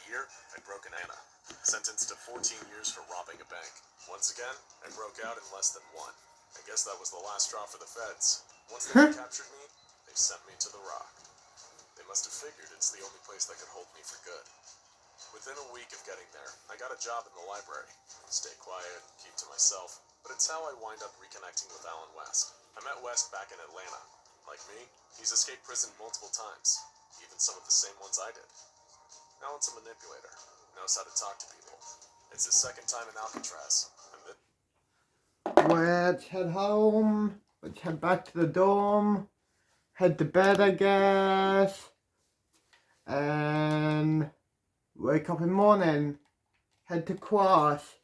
year, I broke an Anna. Sentenced to 14 years for robbing a bank. Once again, I broke out in less than one. I guess that was the last straw for the feds. Once they captured me, they sent me to the Rock. They must have figured it's the only place that could hold me for good. Within a week of getting there, I got a job in the library. Stay quiet, keep to myself, but it's how I wind up reconnecting with Alan West. I met West back in Atlanta. Like me, he's escaped prison multiple times, even some of the same ones I did. Alan's a manipulator, knows how to talk to people. It's his second time in Alcatraz, and let's head home. Let's head back to the dorm. Head to bed, I guess. And wake up in the morning. Head to class.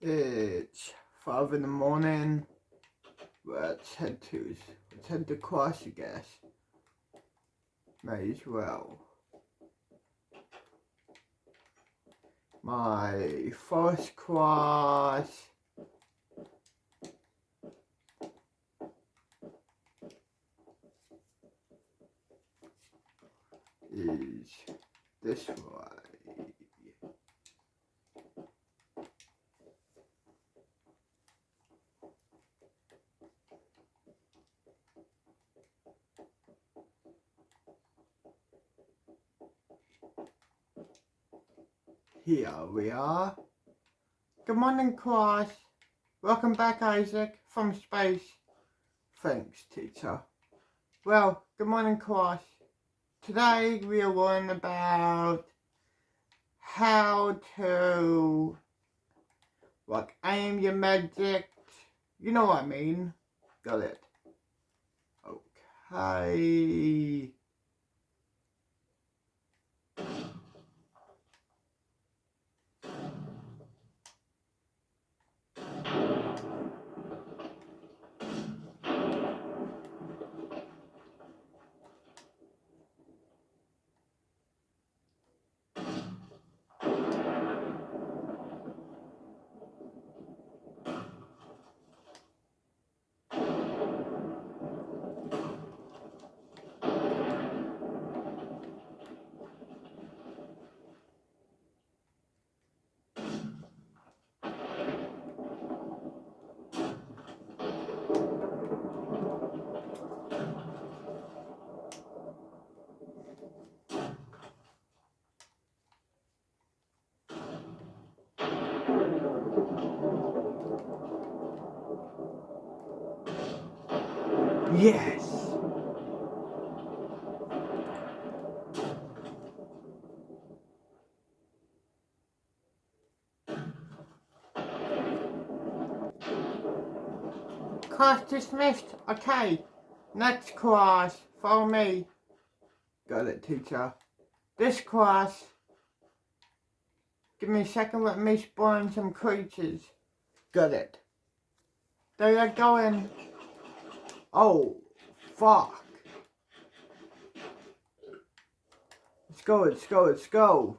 It's 5 in the morning. Let's head to class, I guess. May as well. My first class is this way. Here we are. Good morning, class. Welcome back, Isaac, from space. Thanks, teacher. Well, good morning, class. Today we'll learn about how to, aim your magic. You know what I mean. Got it. Okay. Yes. Class dismissed. Okay. Next class. Follow me. Got it, teacher. This class. Give me a second. Let me spawn some creatures. Got it. There you're going. Oh, fuck. Let's go, let's go, let's go.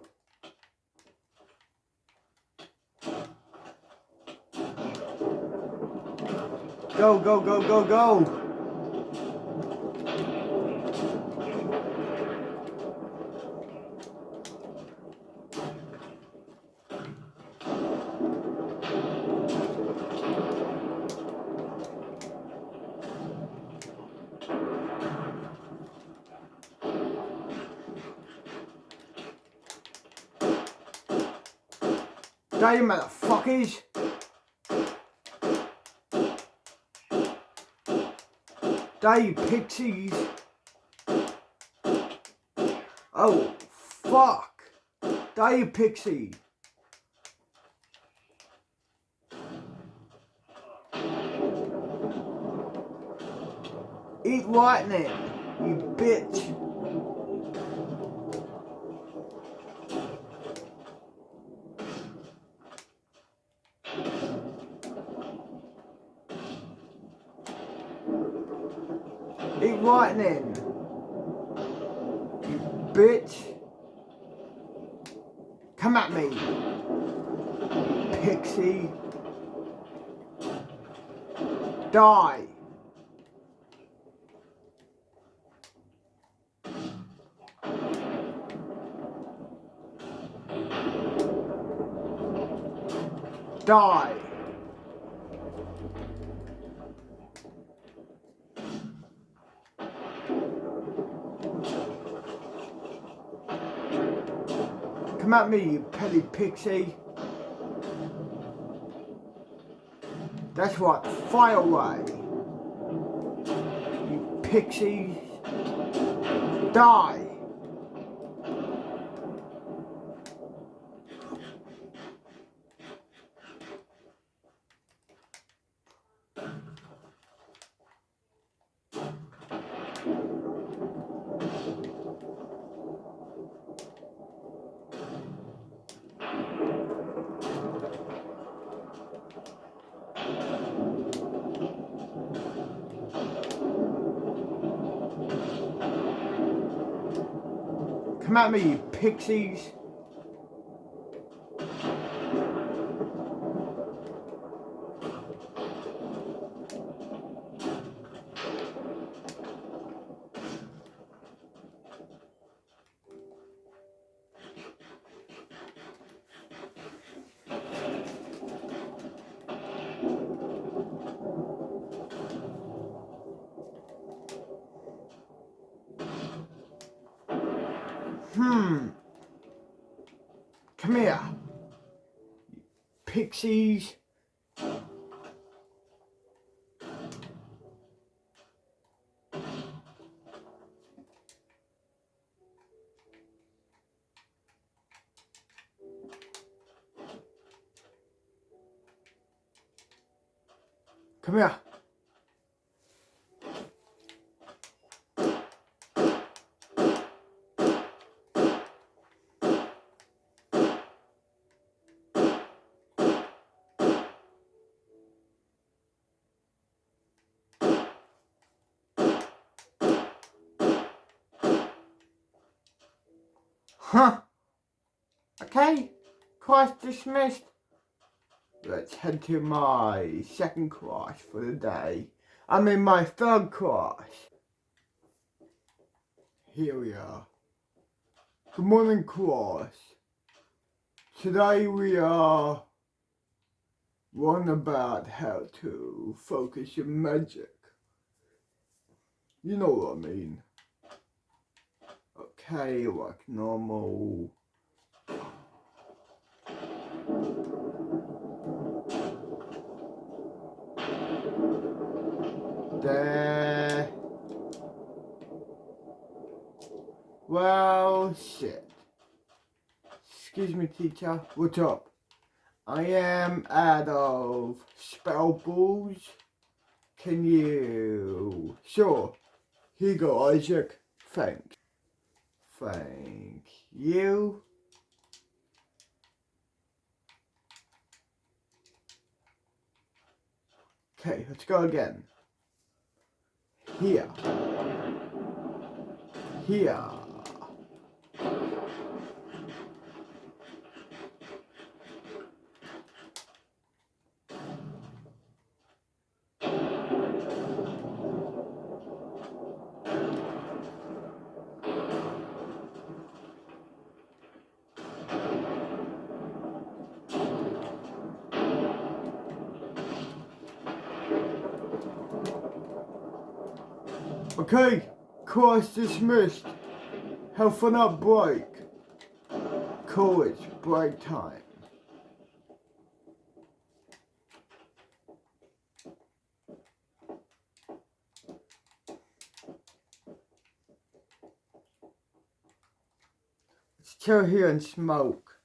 Go, go, go, go, go. Die, you motherfuckers! Die, you pixies! Oh, fuck! Die, you pixie! Eat lightning, you bitch! Eat lightning, you bitch! Come at me, pixie! Die! Die! Come at me, you petty pixie! That's right, fire away! You pixies! Die! Come at me, you pixies! Come here, you pixies! Come here! Huh? Okay, class dismissed. Let's head to my second class for the day. I'm in my third class. Here we are. Good morning, class. Today we are learning about how to focus your magic. You know what I mean. Okay, like normal. There. Well, shit. Excuse me, teacher. What's up? I am out of spell balls. Can you? Sure. Here you go, Isaac. Thanks. Thank you. Okay, let's go again. Here. Here. Okay, class dismissed. Have fun at break. College break time. Chill here and smoke.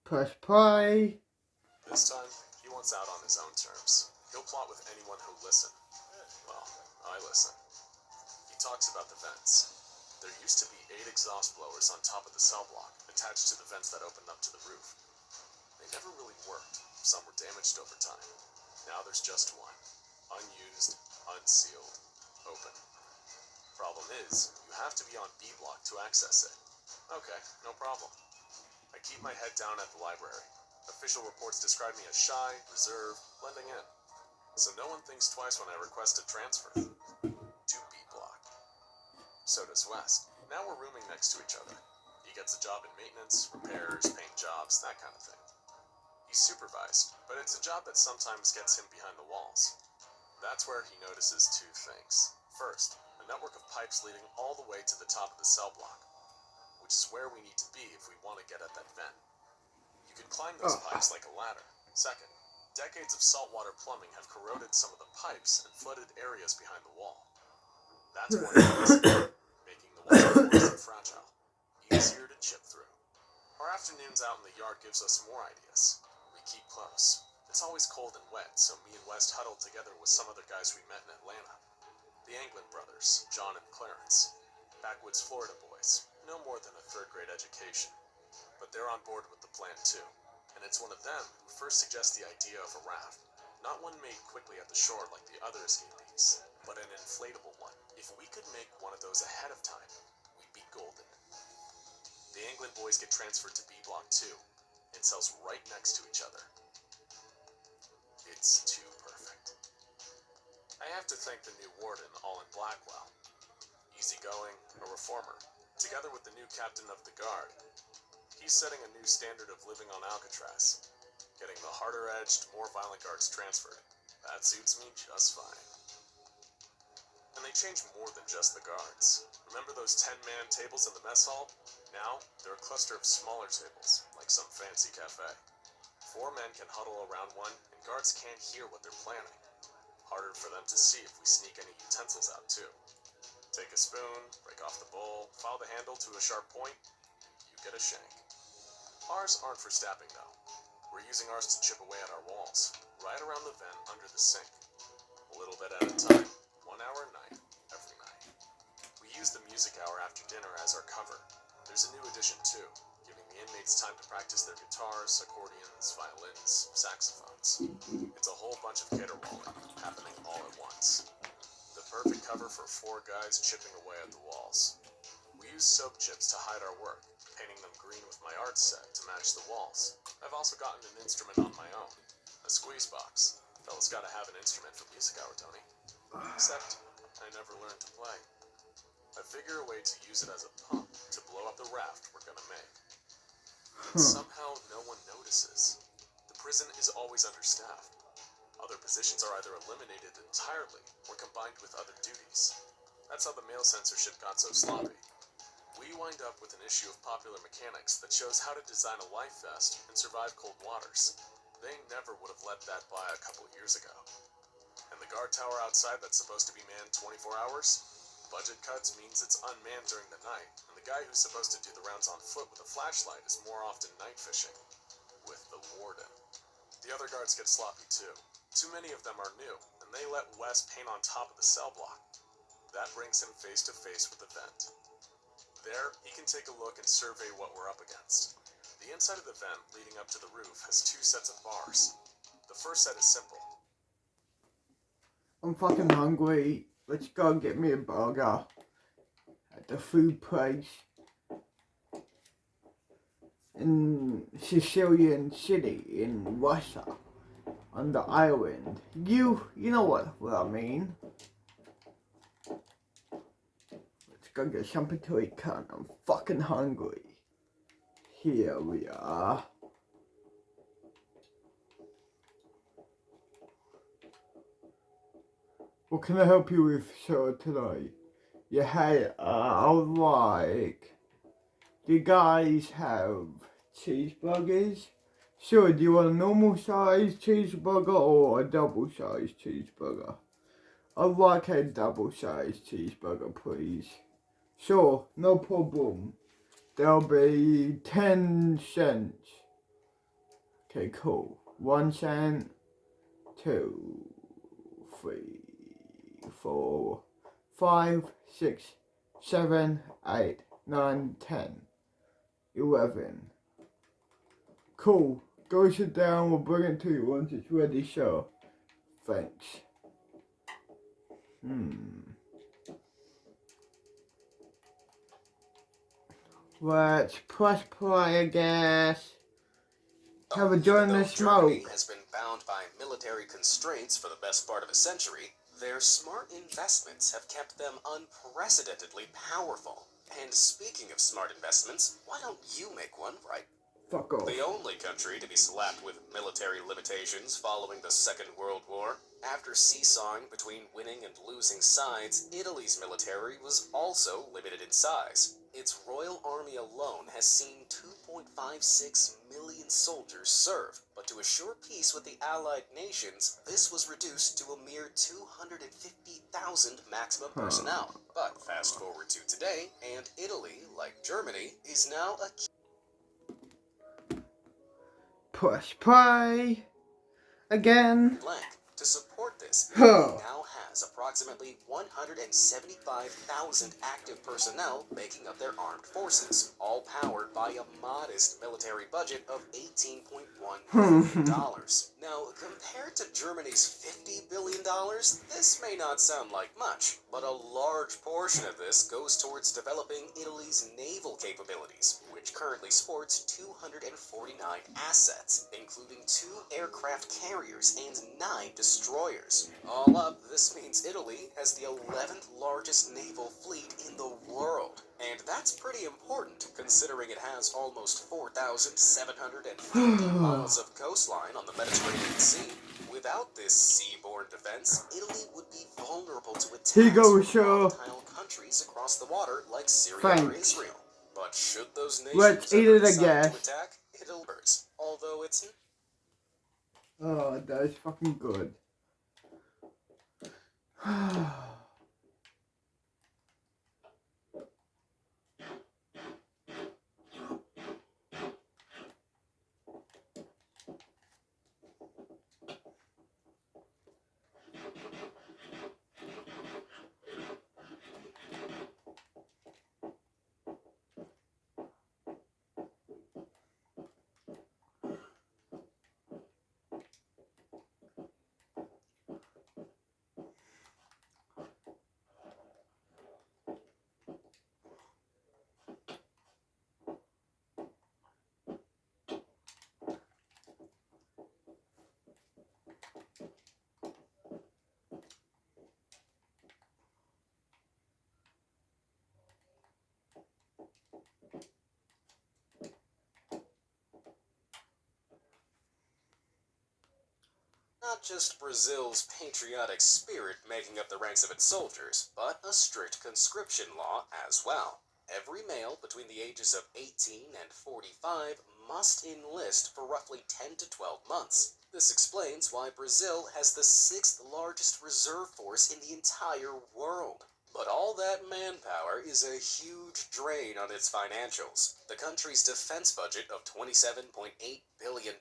Press play. This time, he wants out on his own terms. He'll plot with anyone who'll listen. Well, I listen. He talks about the vents. There used to be 8 exhaust blowers on top of the cell block, attached to the vents that opened up to the roof. They never really worked. Some were damaged over time. Now there's just one. Unused, unsealed, open. Problem is, you have to be on B block to access it. Okay, no problem. I keep my head down at the library. Official reports describe me as shy, reserved, blending in. So no one thinks twice when I request a transfer to B block. So does West. Now we're rooming next to each other. He gets a job in maintenance, repairs, paint jobs, that kind of thing. He's supervised, but it's a job that sometimes gets him behind the walls. That's where he notices 2 things. First, a network of pipes leading all the way to the top of the cell block, which is where we need to be if we want to get at that vent. You can climb those pipes like a ladder. Second, decades of saltwater plumbing have corroded some of the pipes and flooded areas behind the wall. That's one reason, making the wall porous and fragile, easier to chip through. Our afternoons out in the yard gives us more ideas. We keep close. It's always cold and wet, so me and West huddle together with some other guys we met in Atlanta. The Anglin brothers, John and Clarence. Backwoods Florida boys, no more than a 3rd grade education. But they're on board with the plan too. And it's one of them who first suggests the idea of a raft. Not one made quickly at the shore like the other escapees, but an inflatable one. If we could make one of those ahead of time, we'd be golden. The Anglin boys get transferred to B Block 2, in cells right next to each other. It's too perfect. I have to thank the new warden, Allen Blackwell. Easygoing, a reformer, together with the new captain of the guard. He's setting a new standard of living on Alcatraz, getting the harder-edged, more violent guards transferred. That suits me just fine. And they change more than just the guards. Remember those 10-man tables in the mess hall? Now, they're a cluster of smaller tables, like some fancy cafe. 4 men can huddle around one, and guards can't hear what they're planning. Harder for them to see if we sneak any utensils out, too. Take a spoon, break off the bowl, file the handle to a sharp point, you get a shank. Ours aren't for stabbing, though. We're using ours to chip away at our walls, right around the vent under the sink. A little bit at a time, 1 hour a night, every night. We use the music hour after dinner as our cover. There's a new addition, too, giving the inmates time to practice their guitars, accordions, violins, saxophones. It's a whole bunch of caterwauling, happening all at once. The perfect cover for 4 guys chipping away at the walls. We use soap chips to hide our work, painting them green with my art set to match the walls. I've also gotten an instrument on my own, a squeeze box. Fella's gotta have an instrument for music hour, don't he? Except, I never learned to play. I figure a way to use it as a pump to blow up the raft we're gonna make. And somehow no one notices. The prison is always understaffed. Other positions are either eliminated entirely or combined with other duties. That's how the male censorship got so sloppy. We wind up with an issue of Popular Mechanics that shows how to design a life vest and survive cold waters. They never would have let that by a couple years ago. And the guard tower outside that's supposed to be manned 24 hours? Budget cuts means it's unmanned during the night, and the guy who's supposed to do the rounds on foot with a flashlight is more often night fishing. With the warden. The other guards get sloppy too. Too many of them are new, and they let Wes paint on top of the cell block. That brings him face to face with the vent. There, he can take a look and survey what we're up against. The inside of the vent leading up to the roof has 2 sets of bars. The first set is simple. I'm fucking hungry. Let's go get me a burger at the food place in Sicilian City in Russia on the island. You know what I mean. Let's go get something to eat, cunt. I'm fucking hungry. Here we are. What can I help you with, sir, tonight? Yeah, hey, I would like... Do you guys have cheeseburgers? Sure, do you want a normal size cheeseburger or a double size cheeseburger? I'd like a double size cheeseburger, please. Sure, no problem. There'll be 10 cents. Okay, cool. 1 cent, 2, 3, 4, 5, 6, 7, 8, 9, 10, 11. Cool. Go sit down, we'll bring it to you once it's ready, sure. Thanks. Let's press play, I guess. Have a joint Even the though Germany smoke. has been bound by military constraints for the best part of a century, their smart investments have kept them unprecedentedly powerful. And speaking of smart investments, why don't you make one right? Fuck off. The only country to be slapped with military limitations following the Second World War. After seesawing between winning and losing sides, Italy's military was also limited in size. Its Royal Army alone has seen 2.56 million soldiers serve, but to assure peace with the Allied nations, this was reduced to a mere 250,000 maximum personnel. But fast forward to today, and Italy, like Germany, is now a Press play. Again. blank. To support this, Huh. Italy now has approximately 175,000 active personnel making up their armed forces, all powered by a modest military budget of $18.1 billion. Now, compared to Germany's $50 billion, this may not sound like much, but a large portion of this goes towards developing Italy's naval capabilities, which currently sports 249 assets, including 2 aircraft carriers and 9 destroyers. All up, this means Italy has the 11th largest naval fleet in the world. And that's pretty important, considering it has almost 4,750 miles of coastline on the Mediterranean Sea. Without this seaborne defense, Italy would be vulnerable to attacks Here you go, from sure. volatile countries across the water like Syria or Thanks. Israel. But should those Let's nations eat ever it, I decide guess. to attack, it'll hurt. Although it's Oh, that is fucking good. not just Brazil's patriotic spirit making up the ranks of its soldiers, but a strict conscription law as well. Every male between the ages of 18 and 45 must enlist for roughly 10 to 12 months. This explains why Brazil has the 6th largest reserve force in the entire world. But all that manpower is a huge drain on its financials. The country's defense budget of $27.8 billion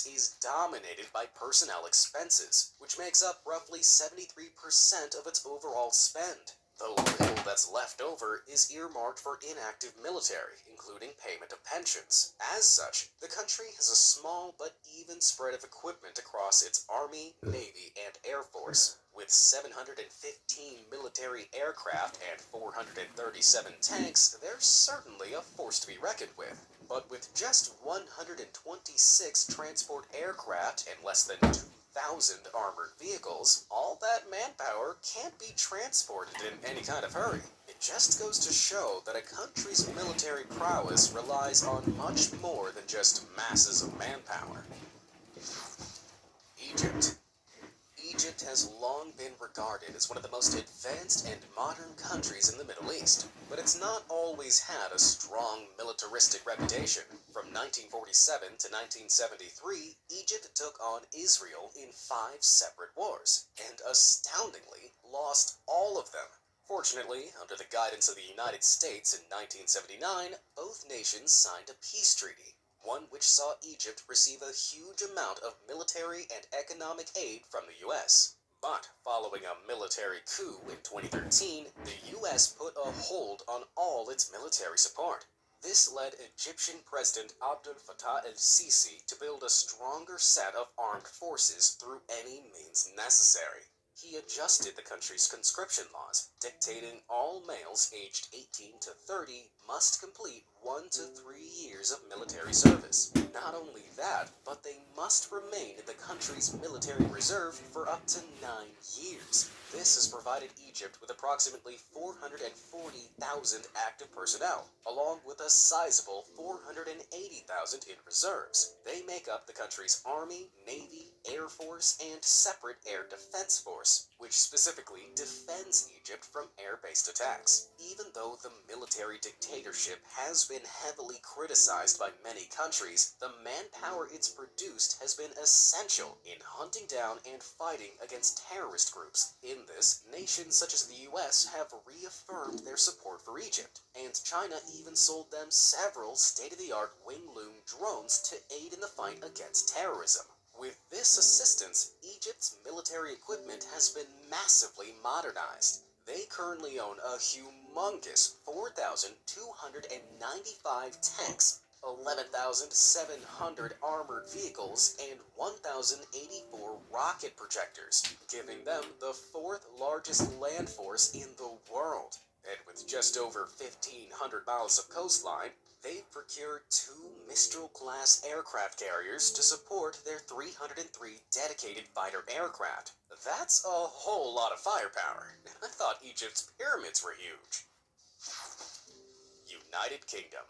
is dominated by personnel expenses, which makes up roughly 73% of its overall spend. The little that's left over is earmarked for inactive military, including payment of pensions. As such, the country has a small but even spread of equipment across its Army, Navy, and Air Force. With 715 military aircraft and 437 tanks, they're certainly a force to be reckoned with. But with just 126 transport aircraft and less than 2,000 armored vehicles, all that manpower can't be transported in any kind of hurry. It just goes to show that a country's military prowess relies on much more than just masses of manpower. Egypt. Egypt has long been regarded as one of the most advanced and modern countries in the Middle East, but it's not always had a strong militaristic reputation. From 1947 to 1973, Egypt took on Israel in 5 separate wars, and astoundingly lost all of them. Fortunately, under the guidance of the United States in 1979, both nations signed a peace treaty, one which saw Egypt receive a huge amount of military and economic aid from the U.S. But following a military coup in 2013, the U.S. put a hold on all its military support. This led Egyptian President Abdel Fattah el-Sisi to build a stronger set of armed forces through any means necessary. He adjusted the country's conscription laws, dictating all males aged 18 to 30 must complete 1 to 3 years of military service. Not only that, but they must remain in the country's military reserve for up to 9 years. This has provided Egypt with approximately 440,000 active personnel, along with a sizable 480,000 in reserves. They make up the country's Army, Navy, Air Force, and separate Air Defense Force, which specifically defends Egypt from air-based attacks. Even though the military dictatorship has been heavily criticized by many countries, the manpower it's produced has been essential in hunting down and fighting against terrorist groups. In this, nations such as the US have reaffirmed their support for Egypt, and China even sold them several state-of-the-art wing-loom drones to aid in the fight against terrorism. With this assistance, Egypt's military equipment has been massively modernized. They currently own a humongous 4,295 tanks, 11,700 armored vehicles, and 1,084 rocket projectors, giving them the fourth largest land force in the world. And with just over 1,500 miles of coastline, they've procured 2 Mistral-class aircraft carriers to support their 303 dedicated fighter aircraft. That's a whole lot of firepower. I thought Egypt's pyramids were huge. United Kingdom.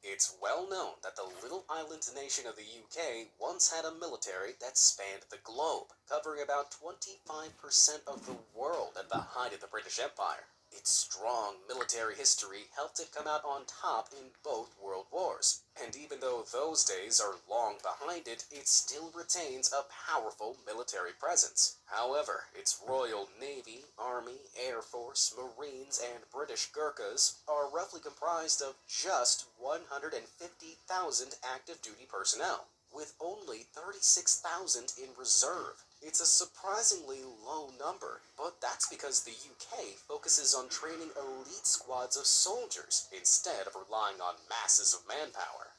It's well known that the little island nation of the UK once had a military that spanned the globe, covering about 25% of the world at the height of the British Empire. Its strong military history helped it come out on top in both world wars, and even though those days are long behind it, it still retains a powerful military presence. However, its Royal Navy, Army, Air Force, Marines, and British Gurkhas are roughly comprised of just 150,000 active duty personnel, with only 36,000 in reserve. It's a surprisingly low number, but that's because the UK focuses on training elite squads of soldiers instead of relying on masses of manpower.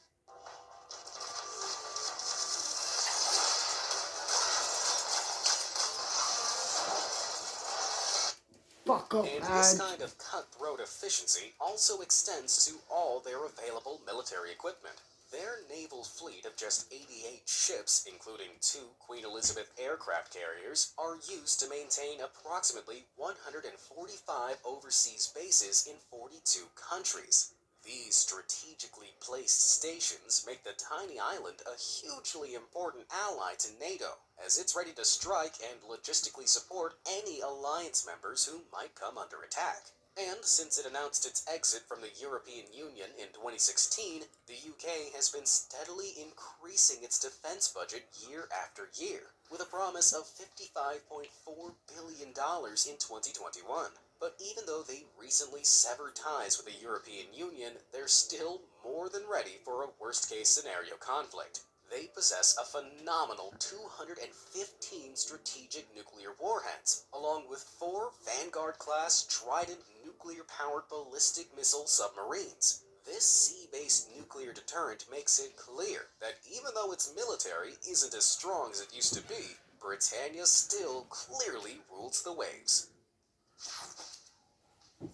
Fuck up, And lad. this kind of cutthroat efficiency also extends to all their available military equipment. Their naval fleet of just 88 ships, including 2 Queen Elizabeth aircraft carriers, are used to maintain approximately 145 overseas bases in 42 countries. These strategically placed stations make the tiny island a hugely important ally to NATO, as it's ready to strike and logistically support any alliance members who might come under attack. And since it announced its exit from the European Union in 2016, the UK has been steadily increasing its defense budget year after year, with a promise of $55.4 billion in 2021. But even though they recently severed ties with the European Union, they're still more than ready for a worst-case scenario conflict. They possess a phenomenal 215 strategic nuclear warheads, along with 4 Vanguard-class Trident nuclear-powered ballistic missile submarines. This sea-based nuclear deterrent makes it clear that even though its military isn't as strong as it used to be, Britannia still clearly rules the waves.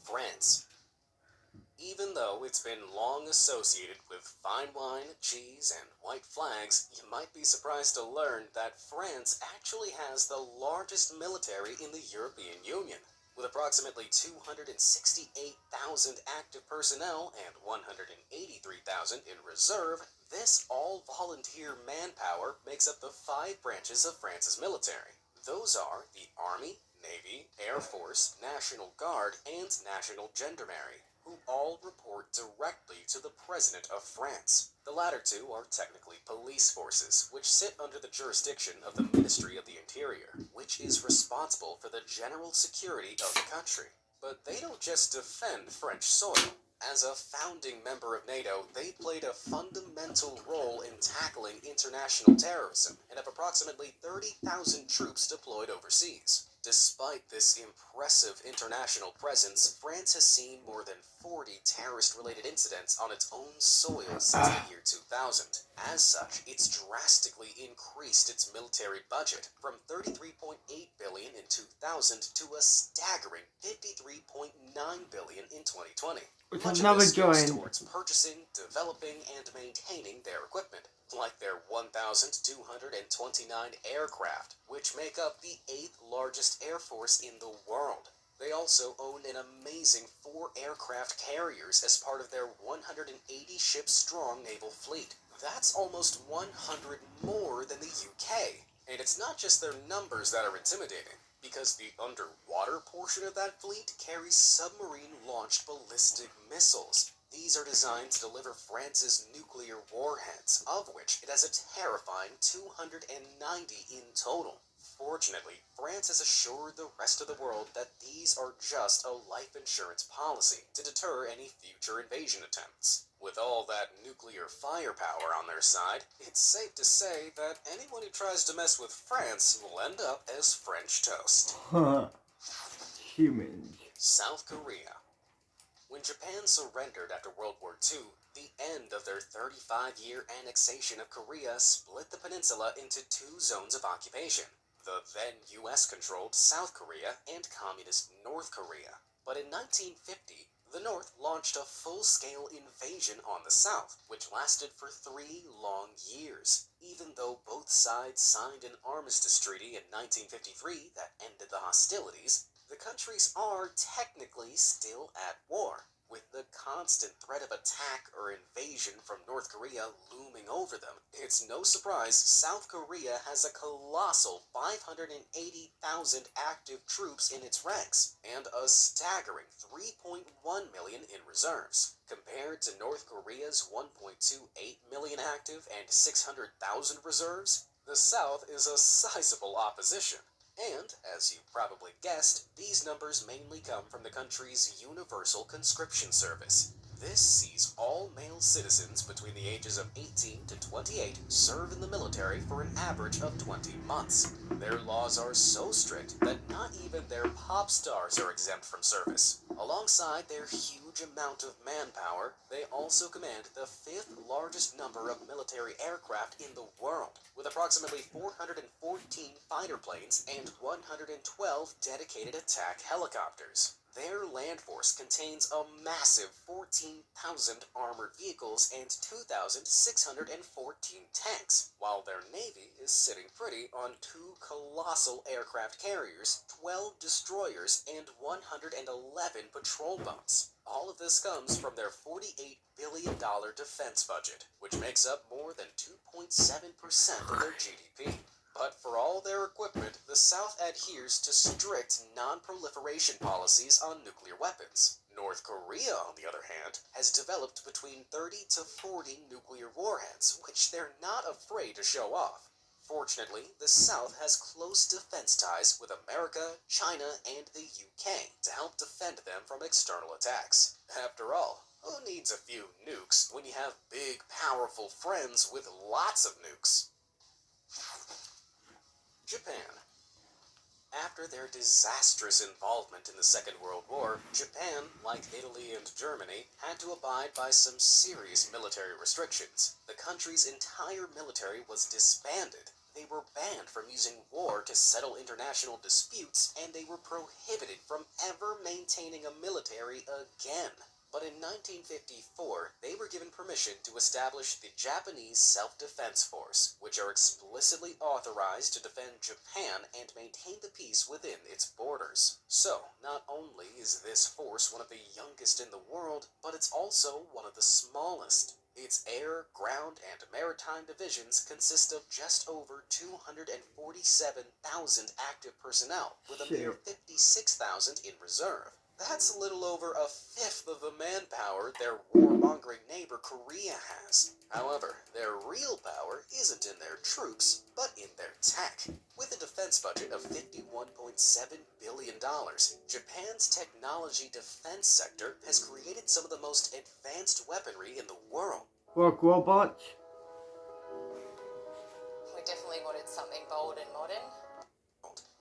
France. Even though it's been long associated with fine wine, cheese, and white flags, you might be surprised to learn that France actually has the largest military in the European Union. With approximately 268,000 active personnel and 183,000 in reserve, this all-volunteer manpower makes up the 5 branches of France's military. Those are the Army, Navy, Air Force, National Guard, and National Gendarmerie, who all report directly to the President of France. The latter 2 are technically police forces, which sit under the jurisdiction of the Ministry of the Interior, which is responsible for the general security of the country. But they don't just defend French soil. As a founding member of NATO, they played a fundamental role in tackling international terrorism and have approximately 30,000 troops deployed overseas. Despite this impressive international presence, France has seen more than 40 terrorist-related incidents on its own soil since the year 2000. As such, it's drastically increased its military budget from $33.8 billion in 2000 to a staggering $53.9 billion in 2020. Which Much I've of never this goes joined. towards purchasing, developing, and maintaining their equipment, like their 1,229 aircraft, which make up the 8th largest air force in the world. They also own an amazing 4 aircraft carriers as part of their 180 ship strong naval fleet. That's almost 100 more than the UK. And it's not just their numbers that are intimidating, because the underwater portion of that fleet carries submarine-launched ballistic missiles. These are designed to deliver France's nuclear warheads, of which it has a terrifying 290 in total. Fortunately, France has assured the rest of the world that these are just a life insurance policy to deter any future invasion attempts. With all that nuclear firepower on their side, it's safe to say that anyone who tries to mess with France will end up as French toast. Humans. South Korea. When Japan surrendered after World War II, the end of their 35-year annexation of Korea split the peninsula into 2 zones of occupation: the then US-controlled South Korea and communist North Korea. But in 1950, the North launched a full-scale invasion on the South, which lasted for 3 long years. Even though both sides signed an armistice treaty in 1953 that ended the hostilities, the countries are technically still at war. With the constant threat of attack or invasion from North Korea looming over them, it's no surprise South Korea has a colossal 580,000 active troops in its ranks, and a staggering 3.1 million in reserves. Compared to North Korea's 1.28 million active and 600,000 reserves, the South is a sizable opposition. And, as you probably guessed, these numbers mainly come from the country's universal conscription service. This sees all male citizens between the ages of 18 to 28 serve in the military for an average of 20 months. Their laws are so strict that not even their pop stars are exempt from service. Alongside their huge amount of manpower, they also command the 5th largest number of military aircraft in the world, with approximately 414 fighter planes and 112 dedicated attack helicopters. Their land force contains a massive 14,000 armored vehicles and 2,614 tanks, while their navy is sitting pretty on 2 colossal aircraft carriers, 12 destroyers, and 111 patrol boats. All of this comes from their $48 billion defense budget, which makes up more than 2.7% of their GDP. But for all their equipment, the South adheres to strict non-proliferation policies on nuclear weapons. North Korea, on the other hand, has developed between 30 to 40 nuclear warheads, which they're not afraid to show off. Fortunately, the South has close defense ties with America, China, and the UK to help defend them from external attacks. After all, who needs a few nukes when you have big, powerful friends with lots of nukes? Japan. After their disastrous involvement in the Second World War, Japan, like Italy and Germany, had to abide by some serious military restrictions. The country's entire military was disbanded. They were banned from using war to settle international disputes, and they were prohibited from ever maintaining a military again. But in 1954, they were given permission to establish the Japanese Self-Defense Force, which are explicitly authorized to defend Japan and maintain the peace within its borders. So, not only is this force one of the youngest in the world, but it's also one of the smallest. Its air, ground, and maritime divisions consist of just over 247,000 active personnel, with a mere 56,000 in reserve. That's a little over a fifth of the manpower their warmongering neighbor Korea has. However, their real power isn't in their troops, but in their tech. With a defense budget of $51.7 billion, Japan's technology defense sector has created some of the most advanced weaponry in the world. Like robots? We definitely wanted something bold and modern.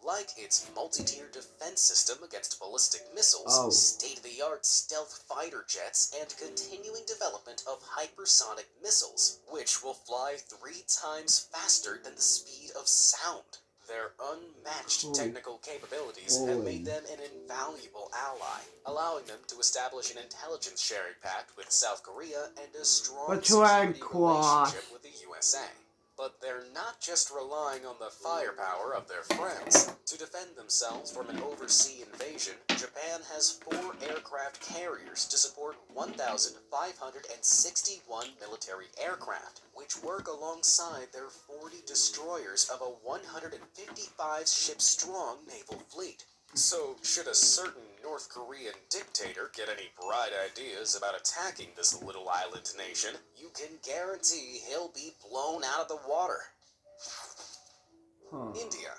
Like its multi-tier defense system against ballistic missiles, Oh. state-of-the-art stealth fighter jets, and continuing development of hypersonic missiles, which will fly 3 times faster than the speed of sound. Their unmatched technical capabilities have made them an invaluable ally, allowing them to establish an intelligence sharing pact with South Korea and a strong What's security red cross? relationship with the USA. But they're not just relying on the firepower of their friends. To defend themselves from an overseas invasion, Japan has 4 aircraft carriers to support 1,561 military aircraft, which work alongside their 40 destroyers of a 155-ship-strong naval fleet. So, should a certain North Korean dictator get any bright ideas about attacking this little island nation, you can guarantee he'll be blown out of the water. India.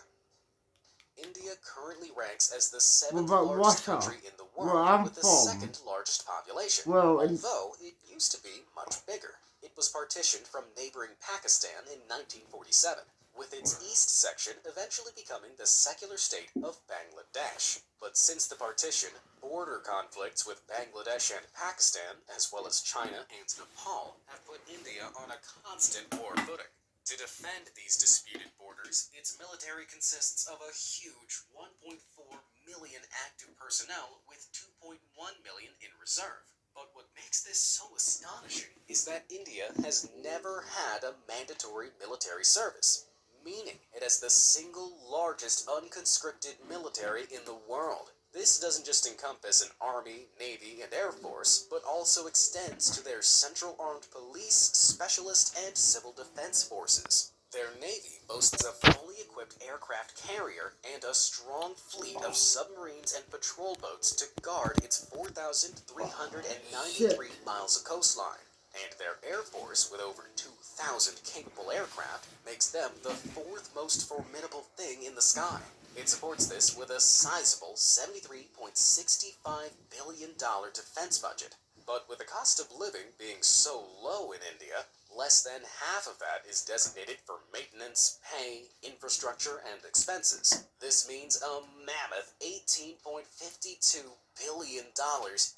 India currently ranks as the 7th What about largest Russia? country in the Where world, I'm with the from. 2nd largest population, Well, although it used to be much bigger. It was partitioned from neighboring Pakistan in 1947, with its east section eventually becoming the secular state of Bangladesh. But since the partition, border conflicts with Bangladesh and Pakistan, as well as China and Nepal, have put India on a constant war footing. To defend these disputed borders, its military consists of a huge 1.4 million active personnel with 2.1 million in reserve. But what makes this so astonishing is that India has never had a mandatory military service, meaning it has the single largest unconscripted military in the world. This doesn't just encompass an army, navy, and air force, but also extends to their central armed police, specialist, and civil defense forces. Their navy boasts a fully equipped aircraft carrier and a strong fleet of submarines and patrol boats to guard its 4,393 miles of coastline. And their air force, with over 2,000 capable aircraft, makes them the 4th most formidable thing in the sky. It supports this with a sizable $73.65 billion defense budget. But with the cost of living being so low in India, less than half of that is designated for maintenance, pay, infrastructure, and expenses. This means a mammoth $18.52 billion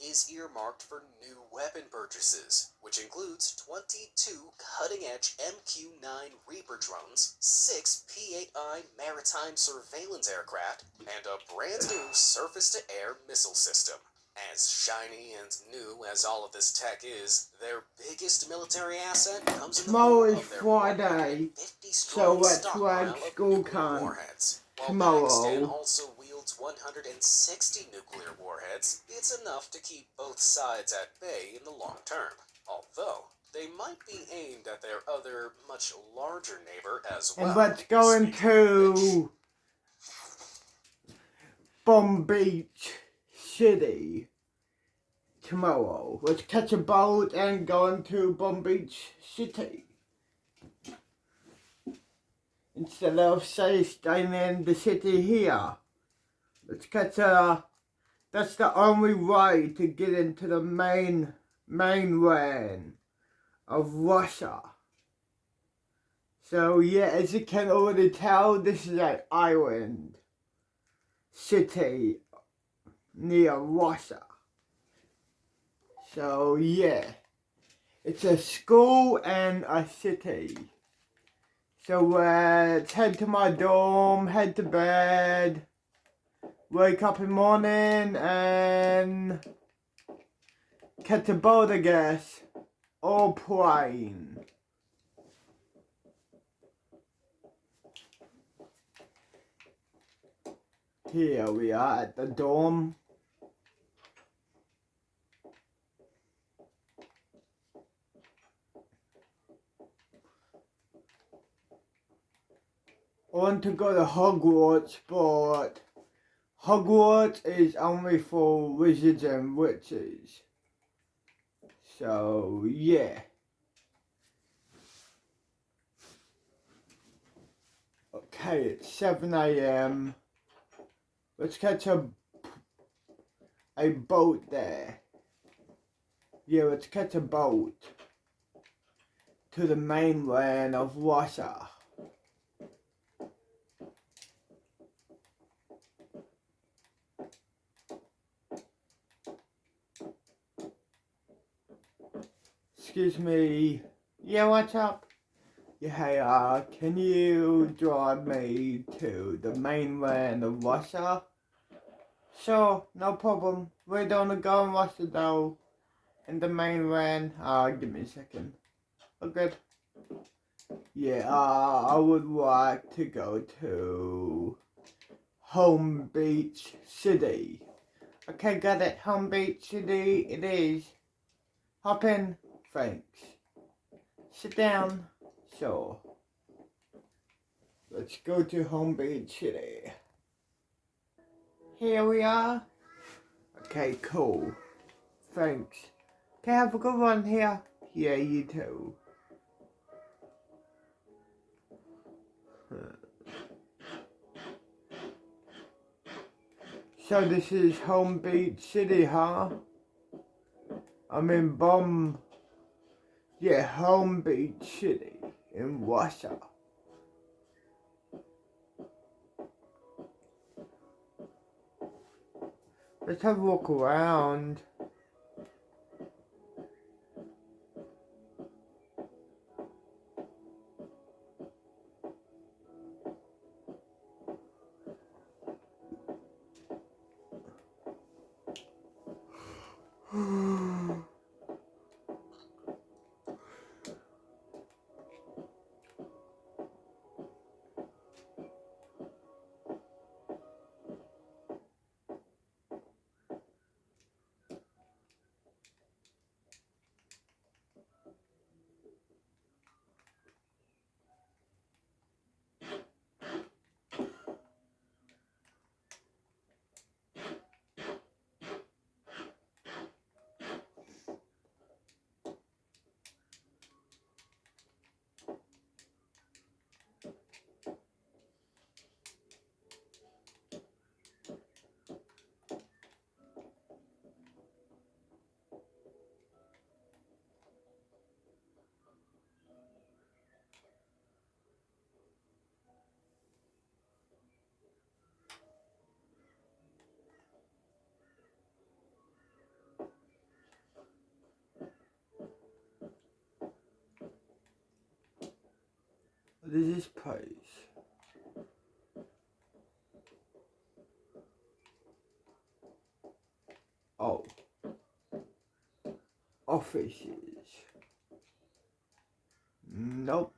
is earmarked for new weapon purchases, which includes 22 cutting-edge MQ-9 Reaper drones, 6 P-8I maritime surveillance aircraft, and a brand new surface-to-air missile system. As shiny and new as all of this tech is, their biggest military asset comes in the Tomorrow form is of their Friday, 150-strong so let's stockpile watch of school nuclear time warheads. While tomorrow. Pakistan also wields 160 nuclear warheads, it's enough to keep both sides at bay in the long term. Although, they might be aimed at their other, much larger neighbor as well. And let's go Speaking of into Bomb Beach City tomorrow. Let's catch a boat and go into Bomb Beach City. Instead of staying in the city here. Let's catch that's the only way to get into the mainland of Russia. So yeah, as you can already tell, this is an island city near Russia. So yeah, it's a school and a city. So let's head to my dorm, head to bed, wake up in the morning and catch a boat, I guess, or plane. Here we are at the dorm. I want to go to Hogwarts, but Hogwarts is only for wizards and witches. So, yeah. Okay, it's 7 a.m. Let's catch a boat there. Yeah, let's catch a boat to the mainland of Russia. Excuse me. Yeah, what's up? Yeah, hey, can you drive me to the mainland of Russia? Sure, no problem. We're gonna go in Russia though. In the mainland. Give me a second. Oh, good. Yeah, I would like to go to Home Beach City. Okay, got it. Home Beach City it is. Hop in. Thanks. Sit down. Sure. Let's go to Home Beach City. Here we are. Okay, cool. Thanks. Okay, have a good one here. Yeah, you too. So this is Home Beach City, huh? I'm in Home Beach City in Russia. Let's have a walk around. What is this place? Oh. Offices. Nope.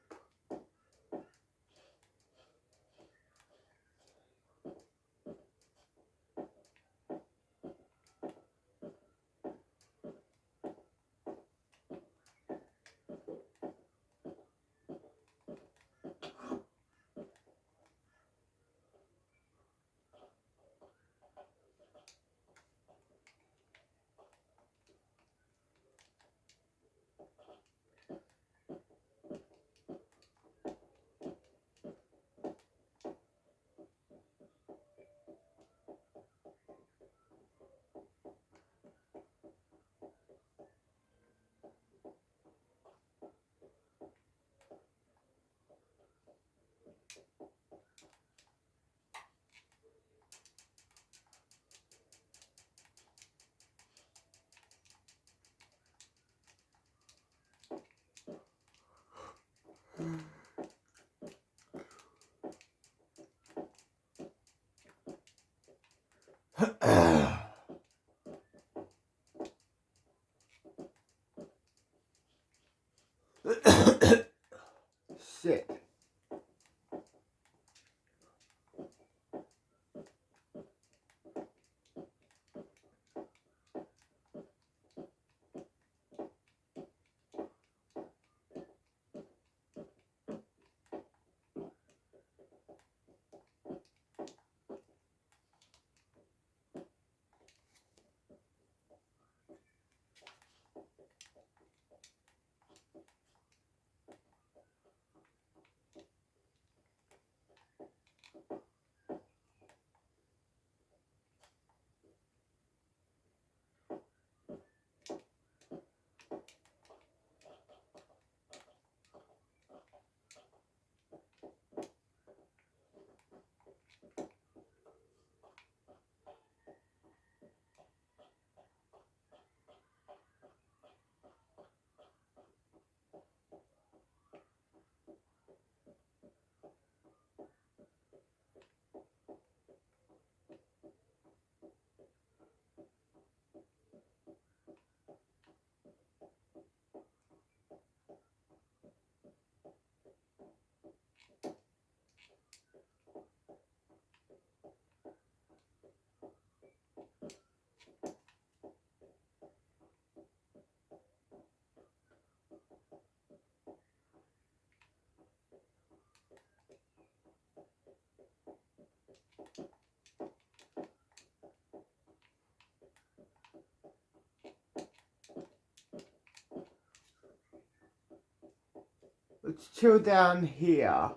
Let's chill down here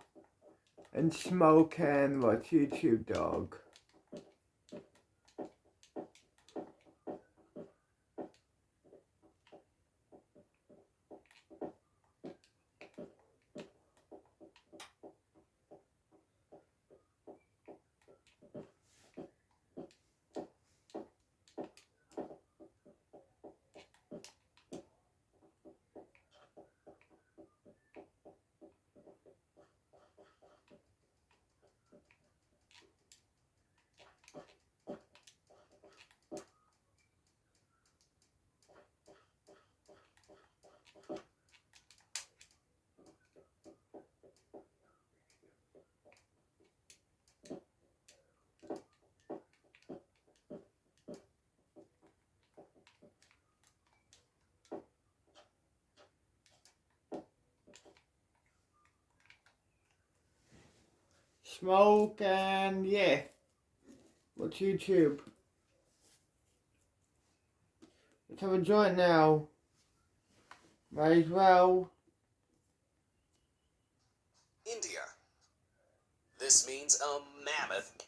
and smoke and watch YouTube, dog. Smoke and yeah, watch YouTube. Let's have a joint now. Might as well. India. This means a mammoth.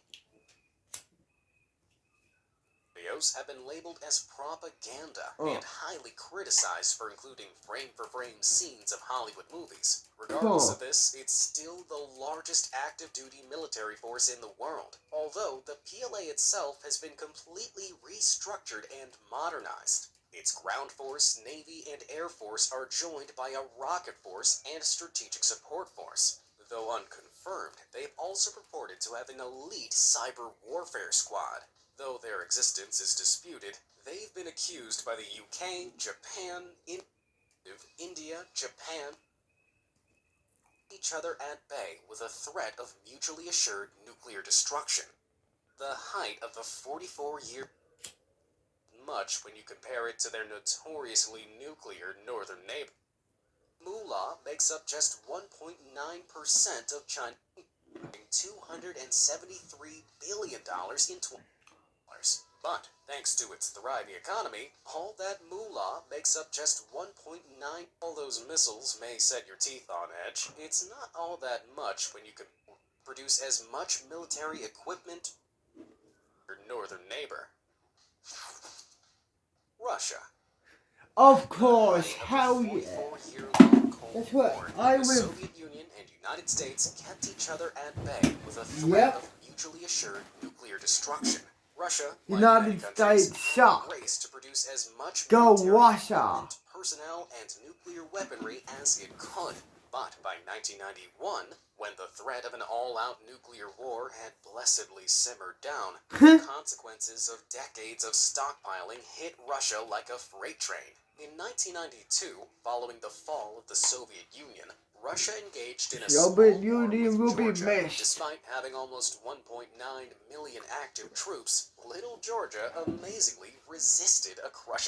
Videos have been labeled as propaganda and highly criticized for including frame-for-frame scenes of Hollywood movies. Regardless of this, it's still the largest active-duty military force in the world, although the PLA itself has been completely restructured and modernized. Its ground force, navy, and air force are joined by a rocket force and strategic support force. Though unconfirmed, they've also purported to have an elite cyber warfare squad. Though their existence is disputed, they've been accused by the UK, Japan, India, Japan, each other at bay with a threat of mutually assured nuclear destruction. The height of the 44-year much when you compare it to their notoriously nuclear northern neighbor. Mullah makes up just 1.9% of China's $273 billion in 20 But, thanks to its thriving economy, all that moolah makes up just 1.9. All those missiles may set your teeth on edge. It's not all that much when you can produce as much military equipment as your northern neighbor. Russia. Of course, hell yeah. That's what I The would. Soviet Union and United States kept each other at bay with a threat of mutually assured nuclear destruction. Russia, United States suck. race to produce as much Go military Russia. equipment, personnel, and nuclear weaponry as it could. But by 1991, when the threat of an all-out nuclear war had blessedly simmered down, the consequences of decades of stockpiling hit Russia like a freight train. In 1992, following the fall of the Soviet Union, Russia engaged in a small war with Georgia. Despite having almost 1.9 million active troops, little Georgia amazingly resisted a crushing